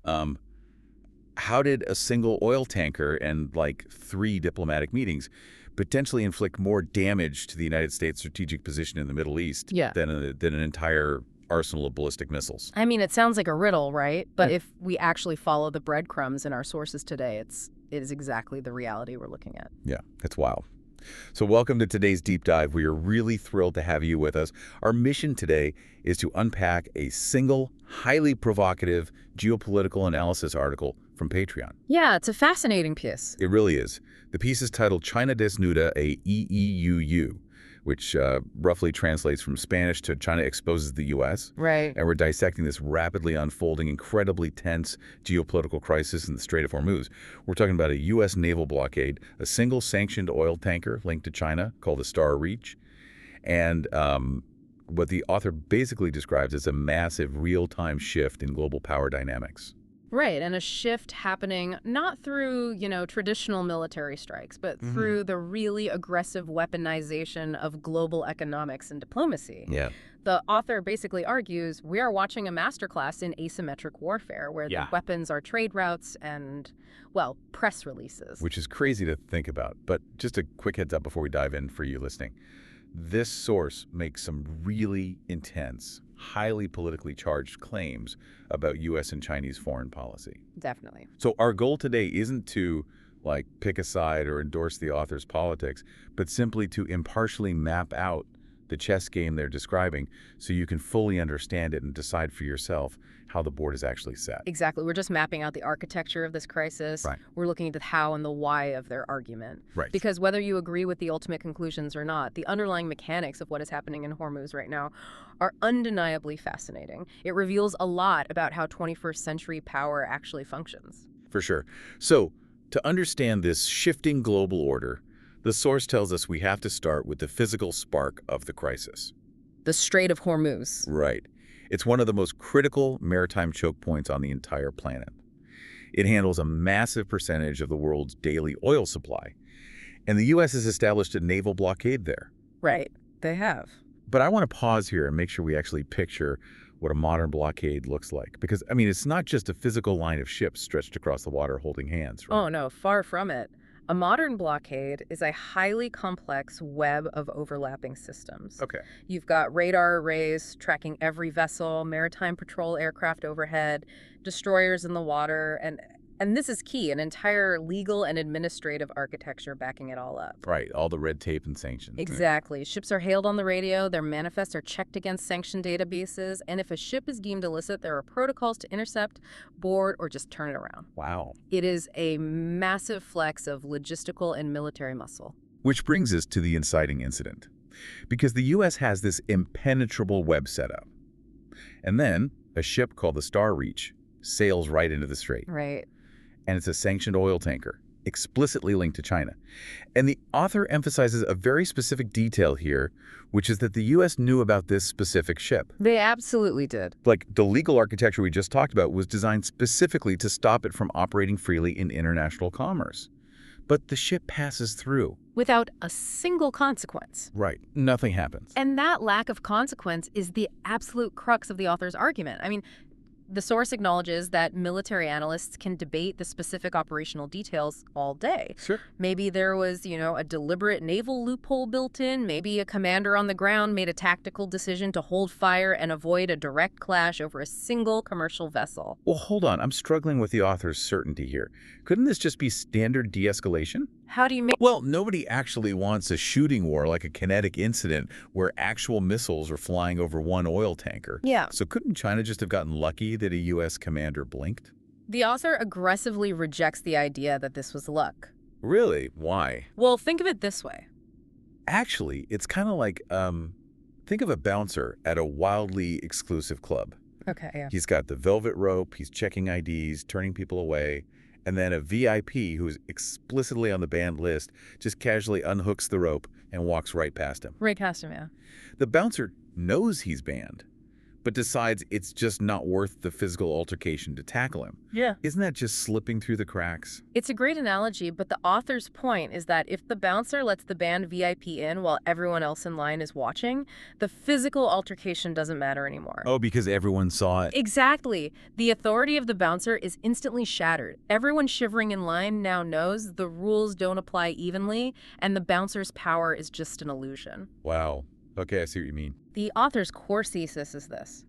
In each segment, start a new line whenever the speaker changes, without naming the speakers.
How did a single oil tanker and like 3 diplomatic meetings potentially inflict more damage to the United States' strategic position in the Middle East
Yeah.
than an entire arsenal of ballistic missiles?
I mean, it sounds like a riddle, right? But
Yeah.
if we actually follow the breadcrumbs in our sources today, it is exactly the reality we're looking at.
Yeah, it's wild. So welcome to today's deep dive. We are really thrilled to have you with us. Our mission today is to unpack a single, highly provocative geopolitical analysis article from Patreon.
Yeah, it's a fascinating piece.
It really is. The piece is titled China Desnuda, ee.uu, which roughly translates from Spanish to China Exposes the U.S.
Right.
And we're dissecting this rapidly unfolding, incredibly tense geopolitical crisis in the Strait of Hormuz. We're talking about a U.S. naval blockade, a single sanctioned oil tanker linked to China called the Star Reach, and what the author basically describes as a massive real-time shift in global power dynamics.
Right, and a shift happening not through, traditional military strikes, but through the really aggressive weaponization of global economics and diplomacy.
Yeah.
The author basically argues we are watching a masterclass in asymmetric warfare, where the weapons are trade routes and, well, press releases.
Which is crazy to think about. But just a quick heads up before we dive in for you listening. This source makes some really intense, highly politically charged claims about U.S. and Chinese foreign policy.
Definitely.
So our goal today isn't to, pick a side or endorse the author's politics, but simply to impartially map out the chess game they're describing so you can fully understand it and decide for yourself how the board is actually set.
Exactly. We're just mapping out the architecture of this crisis.
Right.
We're looking at the how and the why of their argument.
Right.
Because whether you agree with the ultimate conclusions or not, the underlying mechanics of what is happening in Hormuz right now are undeniably fascinating. It reveals a lot about how 21st century power actually functions.
For sure. So, to understand this shifting global order, the source tells us we have to start with the physical spark of the crisis.
The Strait of Hormuz.
Right. It's one of the most critical maritime choke points on the entire planet. It handles a massive percentage of the world's daily oil supply, and the U.S. has established a naval blockade there.
Right. They have.
But I want to pause here and make sure we actually picture what a modern blockade looks like. Because, it's not just a physical line of ships stretched across the water holding hands, right?
Oh, no, far from it. A modern blockade is a highly complex web of overlapping systems.
Okay.
You've got radar arrays tracking every vessel, maritime patrol aircraft overhead, destroyers in the water, and this is key, an entire legal and administrative architecture backing it all up.
Right, all the red tape and sanctions.
Exactly. Ships are hailed on the radio, their manifests are checked against sanction databases, and if a ship is deemed illicit, there are protocols to intercept, board, or just turn it around.
Wow.
It is a massive flex of logistical and military muscle.
Which brings us to the inciting incident. Because the U.S. has this impenetrable web setup. And then a ship called the Star Reach sails right into the strait.
Right.
And it's a sanctioned oil tanker, explicitly linked to China. And the author emphasizes a very specific detail here, which is that the U.S. knew about this specific ship.
They absolutely did.
The legal architecture we just talked about was designed specifically to stop it from operating freely in international commerce. But the ship passes through.
Without a single consequence.
Right. Nothing happens.
And that lack of consequence is the absolute crux of the author's argument. The source acknowledges that military analysts can debate the specific operational details all day.
Sure.
Maybe there was, a deliberate naval loophole built in. Maybe a commander on the ground made a tactical decision to hold fire and avoid a direct clash over a single commercial vessel.
Well, hold on. I'm struggling with the author's certainty here. Couldn't this just be standard de-escalation?
How do you make...
Well, nobody actually wants a shooting war like a kinetic incident where actual missiles are flying over one oil tanker.
Yeah.
So couldn't China just have gotten lucky that a U.S. commander blinked?
The author aggressively rejects the idea that this was luck.
Really? Why?
Well, think of it this way.
Actually, it's kind of like, think of a bouncer at a wildly exclusive club.
Okay, yeah.
He's got the velvet rope, he's checking IDs, turning people away, and then a VIP who's explicitly on the banned list just casually unhooks the rope and walks right past him.
Right past him, yeah.
The bouncer knows he's banned, but decides it's just not worth the physical altercation to tackle him.
Yeah.
Isn't that just slipping through the cracks?
It's a great analogy, but the author's point is that if the bouncer lets the band VIP in while everyone else in line is watching, the physical altercation doesn't matter anymore.
Oh, because everyone saw it.
Exactly. The authority of the bouncer is instantly shattered. Everyone shivering in line now knows the rules don't apply evenly, and the bouncer's power is just an illusion.
Wow. Okay, I see what you mean.
The author's core thesis is this: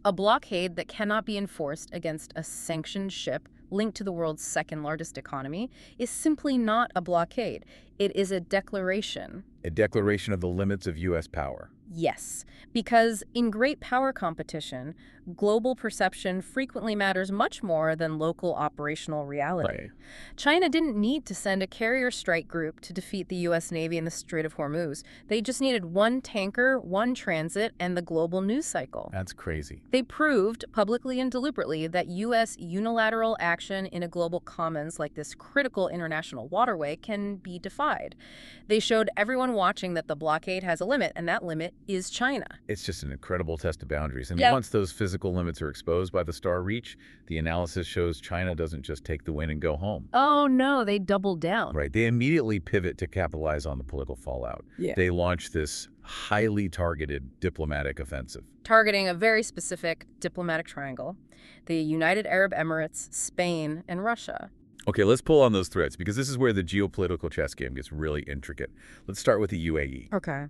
a blockade that cannot be enforced against a sanctioned ship linked to the world's second largest economy is simply not a blockade. It is a declaration.
A declaration of the limits of U.S. power.
Yes, because in great power competition, global perception frequently matters much more than local operational reality.
Right.
China didn't need to send a carrier strike group to defeat the U.S. Navy in the Strait of Hormuz. They just needed one tanker, one transit, and the global news cycle.
That's crazy.
They proved, publicly and deliberately, that U.S. unilateral action in a global commons like this critical international waterway can be defied. They showed everyone watching that the blockade has a limit, and that limit is China.
It's just an incredible test of boundaries. And
Yep.
once those physical limits are exposed by the Star Reach, the analysis shows China doesn't just take the win and go home.
Oh no, they doubled down.
Right. They immediately pivot to capitalize on the political fallout.
Yeah.
They launch this highly targeted diplomatic offensive.
Targeting a very specific diplomatic triangle: the United Arab Emirates, Spain, and Russia.
Okay, let's pull on those threads because this is where the geopolitical chess game gets really intricate. Let's start with the UAE.
Okay.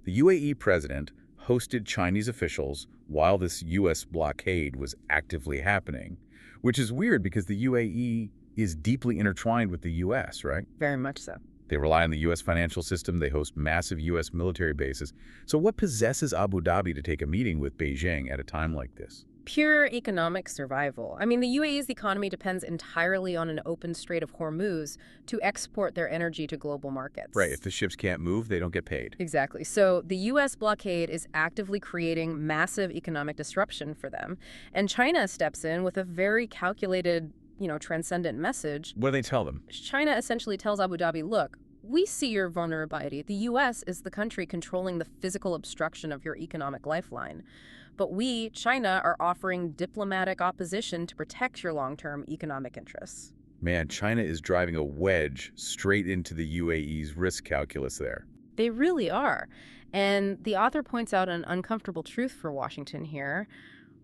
The UAE president hosted Chinese officials while this U.S. blockade was actively happening, which is weird because the UAE is deeply intertwined with the U.S., right?
Very much so.
They rely on the U.S. financial system. They host massive U.S. military bases. So what possesses Abu Dhabi to take a meeting with Beijing at a time like this?
Pure economic survival. I mean, the UAE's economy depends entirely on an open Strait of Hormuz to export their energy to global markets.
Right. If the ships can't move, they don't get paid.
Exactly. So the U.S. blockade is actively creating massive economic disruption for them. And China steps in with a very calculated, transcendent message.
What do they tell them?
China essentially tells Abu Dhabi, look, we see your vulnerability. The U.S. is the country controlling the physical obstruction of your economic lifeline. But we, China, are offering diplomatic opposition to protect your long-term economic interests.
Man, China is driving a wedge straight into the UAE's risk calculus there.
They really are. And the author points out an uncomfortable truth for Washington here.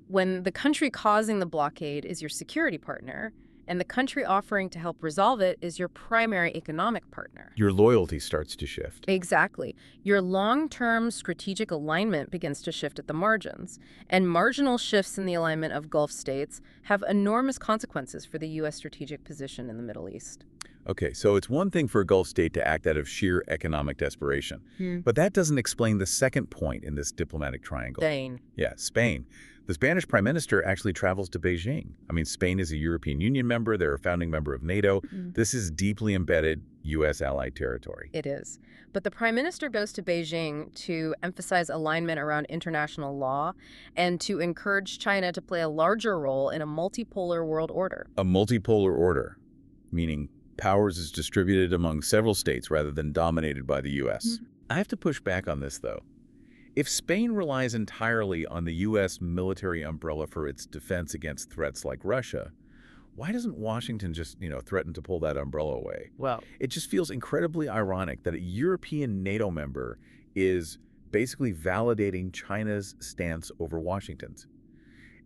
When the country causing the blockade is your security partner, and the country offering to help resolve it is your primary economic partner.
Your loyalty starts to shift.
Exactly. Your long-term strategic alignment begins to shift at the margins. And marginal shifts in the alignment of Gulf states have enormous consequences for the U.S. strategic position in the Middle East.
Okay, so it's one thing for a Gulf state to act out of sheer economic desperation. But that doesn't explain the second point in this diplomatic triangle.
Spain.
Yeah, Spain. The Spanish prime minister actually travels to Beijing. I mean, Spain is a European Union member. They're a founding member of NATO. This is deeply embedded U.S. allied territory.
It is. But the prime minister goes to Beijing to emphasize alignment around international law and to encourage China to play a larger role in a multipolar world order.
A multipolar order, meaning powers is distributed among several states rather than dominated by the U.S. I have to push back on this, though. If Spain relies entirely on the U.S. military umbrella for its defense against threats like Russia, why doesn't Washington just, threaten to pull that umbrella away?
Well,
It just feels incredibly ironic that a European NATO member is basically validating China's stance over Washington's.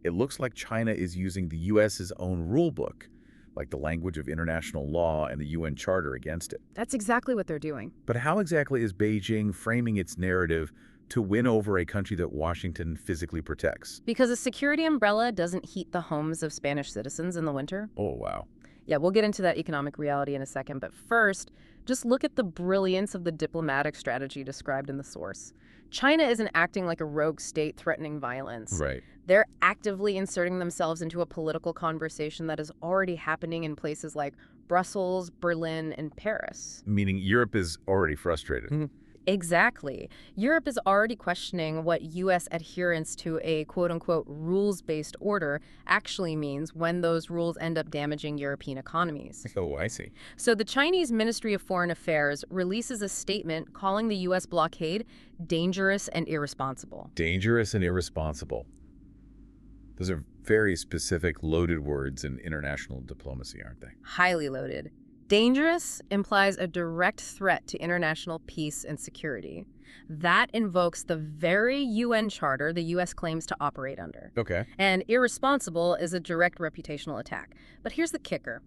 It looks like China is using the U.S.'s own rule book, like the language of international law and the UN Charter, against it.
that's exactly what they're doing.
But how exactly is Beijing framing its narrative to win over a country that Washington physically protects?
Because a security umbrella doesn't heat the homes of Spanish citizens in the winter.
Oh, wow.
Yeah, we'll get into that economic reality in a second, but first, just look at the brilliance of the diplomatic strategy described in the source. China isn't acting like a rogue state threatening violence.
Right.
They're actively inserting themselves into a political conversation that is already happening in places like Brussels, Berlin, and Paris.
Meaning Europe is already frustrated.
Exactly. Europe is already questioning what U.S. adherence to a quote-unquote rules-based order actually means when those rules end up damaging European economies.
Oh, I see.
So the Chinese Ministry of Foreign Affairs releases a statement calling the U.S. blockade dangerous and irresponsible.
Dangerous and irresponsible. Those are very specific, loaded words in international diplomacy, aren't they?
Highly loaded. Dangerous implies a direct threat to international peace and security. That invokes the very UN charter the U.S. claims to operate under.
Okay.
And irresponsible is a direct reputational attack. But here's the kicker.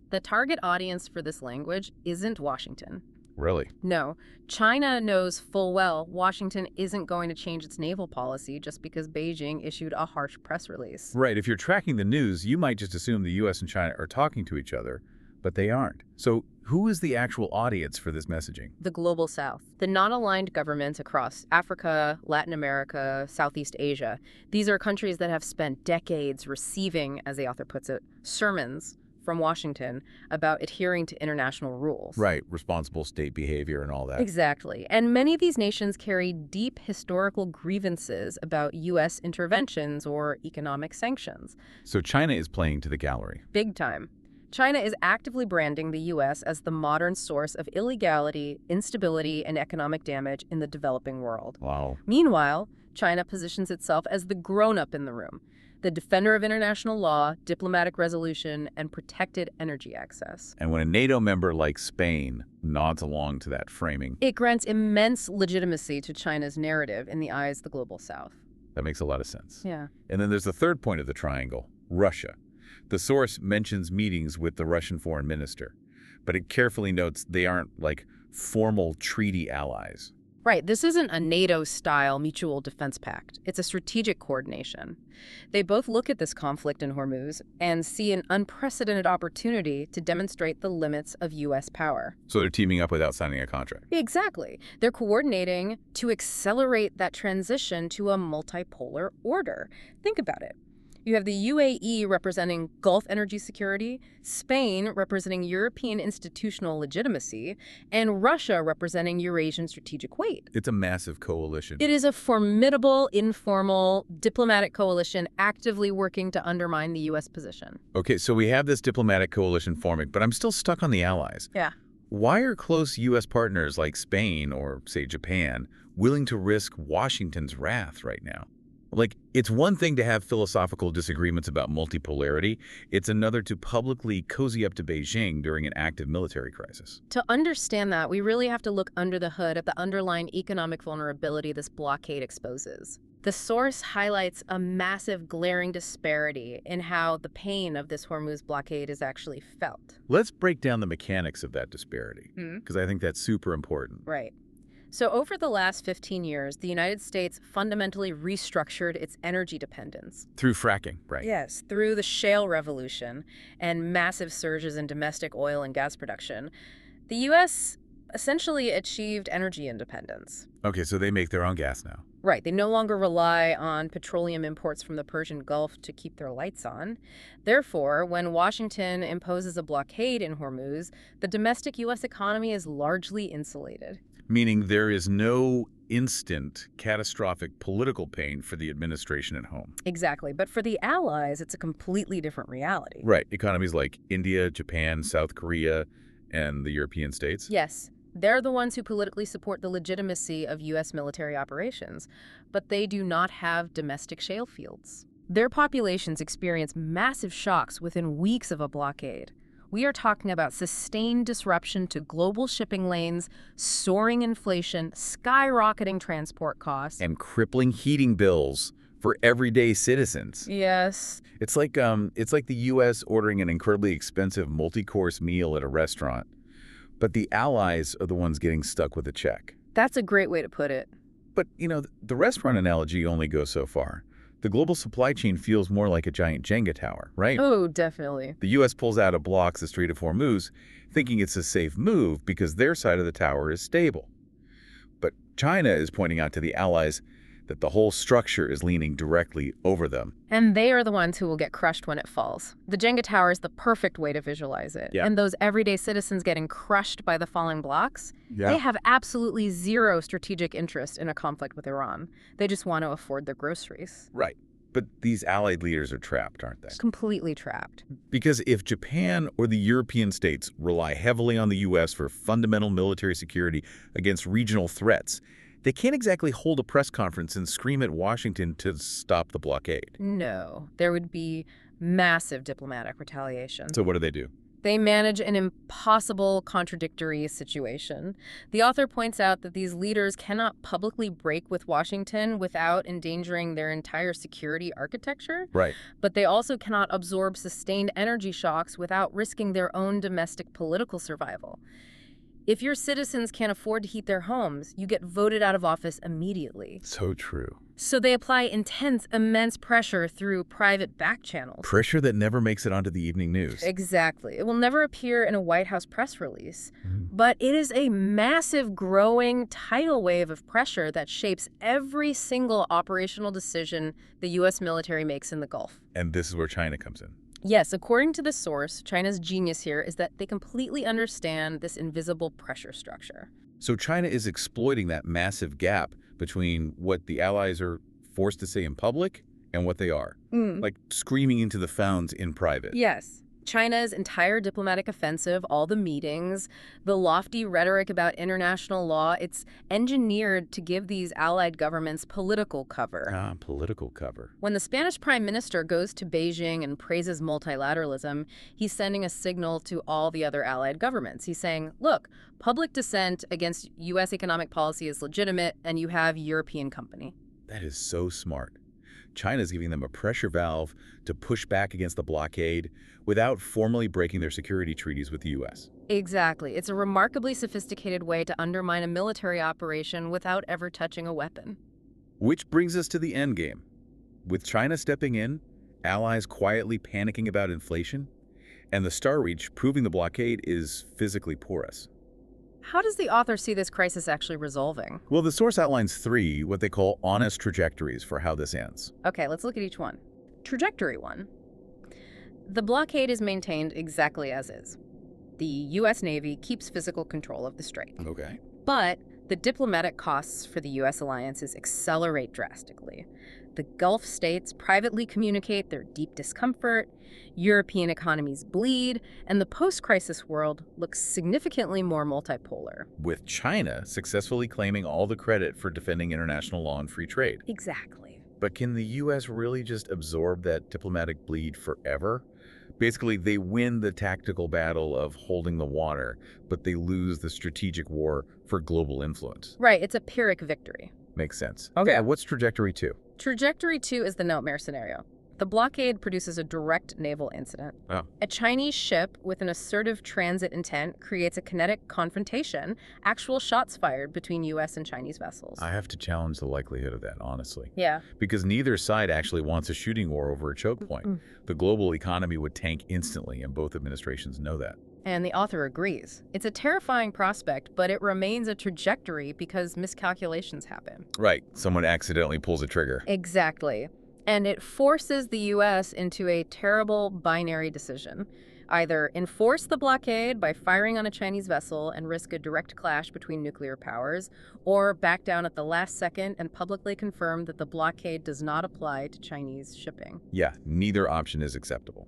The target audience for this language isn't Washington.
Really?
No, China knows full well Washington isn't going to change its naval policy just because Beijing issued a harsh press release.
Right. If you're tracking the news, you might just assume the U.S. and China are talking to each other, but they aren't. So who is the actual audience for this messaging?
The global south, the non-aligned governments across Africa, Latin America, Southeast Asia. These are countries that have spent decades receiving, as the author puts it, sermons from Washington about adhering to international rules.
Right. Responsible state behavior and all that.
Exactly. And many of these nations carry deep historical grievances about U.S. interventions or economic sanctions.
So China is playing to the gallery.
Big time. China is actively branding the U.S. as the modern source of illegality, instability, and economic damage in the developing world.
Wow.
Meanwhile, China positions itself as the grown-up in the room, the defender of international law, diplomatic resolution, and protected energy access.
And when a NATO member like Spain nods along to that framing,
It grants immense legitimacy to China's narrative in the eyes of the global south.
that makes a lot of sense.
Yeah.
And then there's the third point of the triangle, Russia. The source mentions meetings with the Russian foreign minister, but it carefully notes they aren't like formal treaty allies.
Right, this isn't a NATO-style mutual defense pact. It's a strategic coordination. They both look at this conflict in Hormuz and see an unprecedented opportunity to demonstrate the limits of U.S. power.
So they're teaming up without signing a contract.
Exactly. They're coordinating to accelerate that transition to a multipolar order. Think about it. You have the UAE representing Gulf energy security, Spain representing European institutional legitimacy, and Russia representing Eurasian strategic weight.
It's a massive coalition.
It is a formidable, informal, diplomatic coalition actively working to undermine the U.S. position.
Okay, so we have this diplomatic coalition forming, but I'm still stuck on the allies.
Yeah.
Why are close U.S. partners like Spain or, say, Japan willing to risk Washington's wrath right now? Like, it's one thing to have philosophical disagreements about multipolarity. It's another to publicly cozy up to Beijing during an active military crisis.
To understand that, we really have to look under the hood at the underlying economic vulnerability this blockade exposes. The source highlights a massive glaring disparity in how the pain of this Hormuz blockade is actually felt.
Let's break down the mechanics of that disparity,
Hmm?
because I think that's super important.
Right. So over the last 15 years, the United States fundamentally restructured its energy dependence.
Through fracking, right?
Yes, through the shale revolution and massive surges in domestic oil and gas production, the U.S. essentially achieved energy independence.
Okay, so they make their own gas now.
Right, they no longer rely on petroleum imports from the Persian Gulf to keep their lights on. Therefore, when Washington imposes a blockade in Hormuz, the domestic U.S. economy is largely insulated.
Meaning there is no instant, catastrophic political pain for the administration at home.
Exactly, but for the allies, it's a completely different reality.
Right. Economies like India, Japan, South Korea, and the European states.
Yes, they're the ones who politically support the legitimacy of U.S. military operations, but they do not have domestic shale fields. Their populations experience massive shocks within weeks of a blockade. We are talking about sustained disruption to global shipping lanes, soaring inflation, skyrocketing transport costs,
And crippling heating bills for everyday citizens.
yes,
It's like the U.S. ordering an incredibly expensive multi-course meal at a restaurant, but the allies are the ones getting stuck with a check.
that's a great way to put it.
But, the restaurant analogy only goes so far. The global supply chain feels more like a giant Jenga tower, right?
Oh, definitely.
The U.S. pulls out of blocks the Strait of Hormuz, thinking it's a safe move because their side of the tower is stable. But China is pointing out to the allies that the whole structure is leaning directly over them.
And they are the ones who will get crushed when it falls. The Jenga tower is the perfect way to visualize it.
Yeah.
And those everyday citizens getting crushed by the falling blocks,
Yeah.
they have absolutely zero strategic interest in a conflict with Iran. They just want to afford their groceries.
Right. But these allied leaders are trapped, aren't they?
Completely trapped.
Because if Japan or the European states rely heavily on the U.S. for fundamental military security against regional threats, They can't exactly hold a press conference and scream at Washington to stop the blockade.
No, there would be massive diplomatic retaliation.
So what do?
They manage an impossible contradictory situation. The author points out that these leaders cannot publicly break with Washington without endangering their entire security architecture,
Right.
but they also cannot absorb sustained energy shocks without risking their own domestic political survival. If your citizens can't afford to heat their homes, you get voted out of office immediately.
So true.
So they apply intense, immense pressure through private back channels.
Pressure that never makes it onto the evening news.
Exactly. It will never appear in a White House press release. But it is a massive, growing tidal wave of pressure that shapes every single operational decision the U.S. military makes in the Gulf.
And this is where China comes in.
Yes, according to the source, China's genius here is that they completely understand this invisible pressure structure.
So China is exploiting that massive gap between what the allies are forced to say in public and what they are. Like screaming into the phones in private.
Yes. China's entire diplomatic offensive, all the meetings, the lofty rhetoric about international law, it's engineered to give these allied governments political cover.
Political cover.
When the Spanish prime minister goes to Beijing and praises multilateralism, he's sending a signal to all the other allied governments. He's saying, look, public dissent against U.S. economic policy is legitimate, and you have European company.
That is so smart. China's giving them a pressure valve to push back against the blockade without formally breaking their security treaties with the U.S.
Exactly. It's a remarkably sophisticated way to undermine a military operation without ever touching a weapon.
Which brings us to the end game. With China stepping in, allies quietly panicking about inflation, and the Star Reach proving the blockade is physically porous.
How does the author see this crisis actually resolving?
Well, the source outlines 3, what they call honest trajectories for how this ends.
Okay, let's look at each one. Trajectory 1. The blockade is maintained exactly as is. The U.S. Navy keeps physical control of the strait.
Okay.
But the diplomatic costs for the U.S. alliances accelerate drastically. The Gulf states privately communicate their deep discomfort, European economies bleed, and the post-crisis world looks significantly more multipolar.
With China successfully claiming all the credit for defending international law and free trade.
Exactly.
But can the U.S. really just absorb that diplomatic bleed forever? Basically, they win the tactical battle of holding the water, but they lose the strategic war for global influence.
Right, it's a Pyrrhic victory.
Makes sense. Okay, what's trajectory 2?
Trajectory 2 is the nightmare scenario. The blockade produces a direct naval incident.
Oh.
A Chinese ship with an assertive transit intent creates a kinetic confrontation, actual shots fired between U.S. and Chinese vessels.
I have to challenge the likelihood of that, honestly.
Yeah.
Because neither side actually wants a shooting war over a choke point. The global economy would tank instantly, and both administrations know that.
And the author agrees. It's a terrifying prospect, but it remains a trajectory because miscalculations happen.
Right. Someone accidentally pulls a trigger.
Exactly. And it forces the U.S. into a terrible binary decision. Either enforce the blockade by firing on a Chinese vessel and risk a direct clash between nuclear powers, or back down at the last second and publicly confirm that the blockade does not apply to Chinese shipping.
Yeah, neither option is acceptable.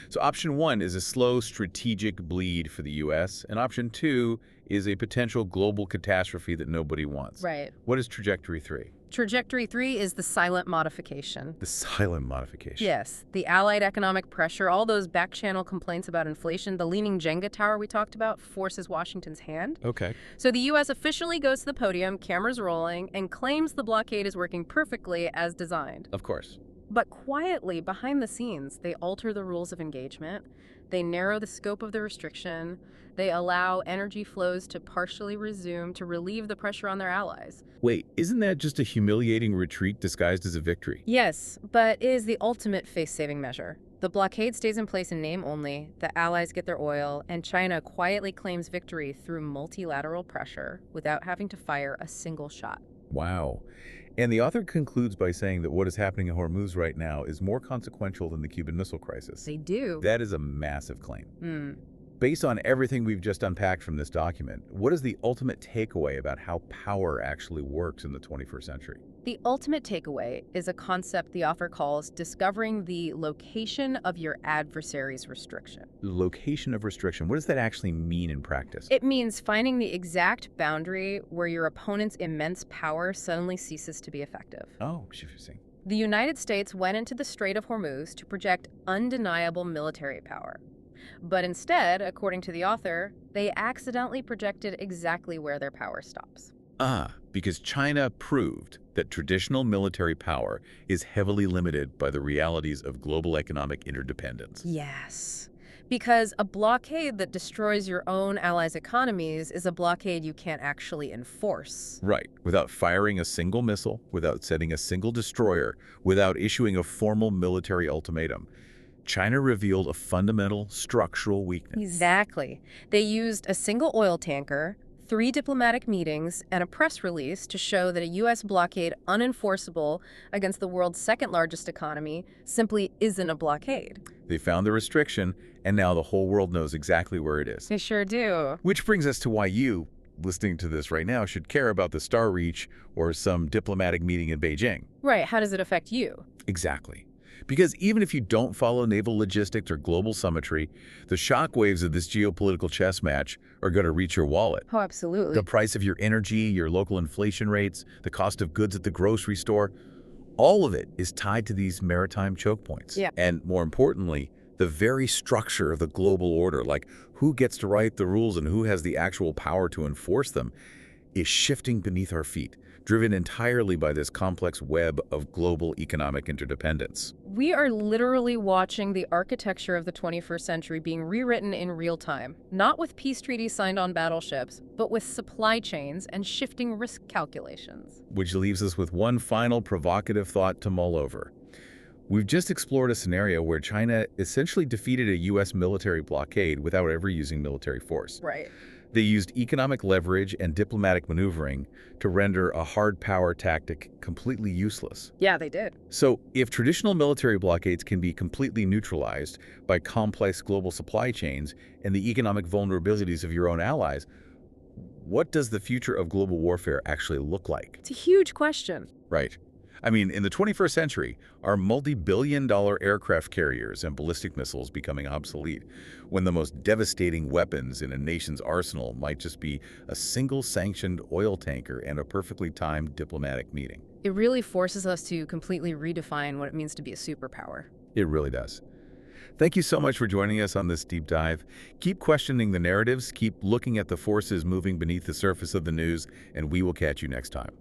So option 1 is a slow strategic bleed for the U.S., and option 2 is a potential global catastrophe that nobody wants.
Right.
What is trajectory 3?
Trajectory 3 is the silent modification.
The silent modification.
Yes, the Allied economic pressure, all those back-channel complaints about inflation, the leaning Jenga tower we talked about forces Washington's hand.
Okay.
So the U.S. officially goes to the podium, cameras rolling, and claims the blockade is working perfectly as designed.
Of course.
But quietly, behind the scenes, they alter the rules of engagement, they narrow the scope of the restriction, they allow energy flows to partially resume to relieve the pressure on their allies.
Wait, isn't that just a humiliating retreat disguised as a victory?
Yes, but it is the ultimate face-saving measure. The blockade stays in place in name only, the allies get their oil, and China quietly claims victory through multilateral pressure without having to fire a single shot.
Wow. And the author concludes by saying that what is happening in Hormuz right now is more consequential than the Cuban Missile Crisis.
They do.
That is a massive claim. based on everything we've just unpacked from this document, what is the ultimate takeaway about how power actually works in the 21st century?
The ultimate takeaway is a concept the author calls discovering the location of your adversary's restriction.
The location of restriction, what does that actually mean in practice?
It means finding the exact boundary where your opponent's immense power suddenly ceases to be effective.
Oh, interesting.
The United States went into the Strait of Hormuz to project undeniable military power. But instead, according to the author, they accidentally projected exactly where their power stops.
Because China proved that traditional military power is heavily limited by the realities of global economic interdependence.
Yes. Because a blockade that destroys your own allies' economies is a blockade you can't actually enforce.
Right. Without firing a single missile, without setting a single destroyer, without issuing a formal military ultimatum, China revealed a fundamental structural weakness.
Exactly. They used a single oil tanker, 3 diplomatic meetings, and a press release to show that a U.S. blockade unenforceable against the world's second-largest economy simply isn't a blockade.
They found the restriction, and now the whole world knows exactly where it is.
They sure do.
Which brings us to why you, listening to this right now, should care about the Star Reach or some diplomatic meeting in Beijing.
Right. How does it affect you?
Exactly. Because even if you don't follow naval logistics or global summitry, the shockwaves of this geopolitical chess match are going to reach your wallet.
Oh, absolutely.
The price of your energy, your local inflation rates, the cost of goods at the grocery store, all of it is tied to these maritime choke points.
Yeah.
And more importantly, the very structure of the global order, like who gets to write the rules and who has the actual power to enforce them, is shifting beneath our feet, driven entirely by this complex web of global economic interdependence.
We are literally watching the architecture of the 21st century being rewritten in real time, not with peace treaties signed on battleships, but with supply chains and shifting risk calculations.
Which leaves us with one final provocative thought to mull over. We've just explored a scenario where China essentially defeated a U.S. military blockade without ever using military force.
Right.
They used economic leverage and diplomatic maneuvering to render a hard power tactic completely useless.
Yeah, they did.
So, if traditional military blockades can be completely neutralized by complex global supply chains and the economic vulnerabilities of your own allies, what does the future of global warfare actually look like?
It's a huge question.
Right. I mean, in the 21st century, are multi-billion-dollar aircraft carriers and ballistic missiles becoming obsolete when the most devastating weapons in a nation's arsenal might just be a single sanctioned oil tanker and a perfectly timed diplomatic meeting?
It really forces us to completely redefine what it means to be a superpower.
It really does. Thank you so much for joining us on this deep dive. Keep questioning the narratives, keep looking at the forces moving beneath the surface of the news, and we will catch you next time.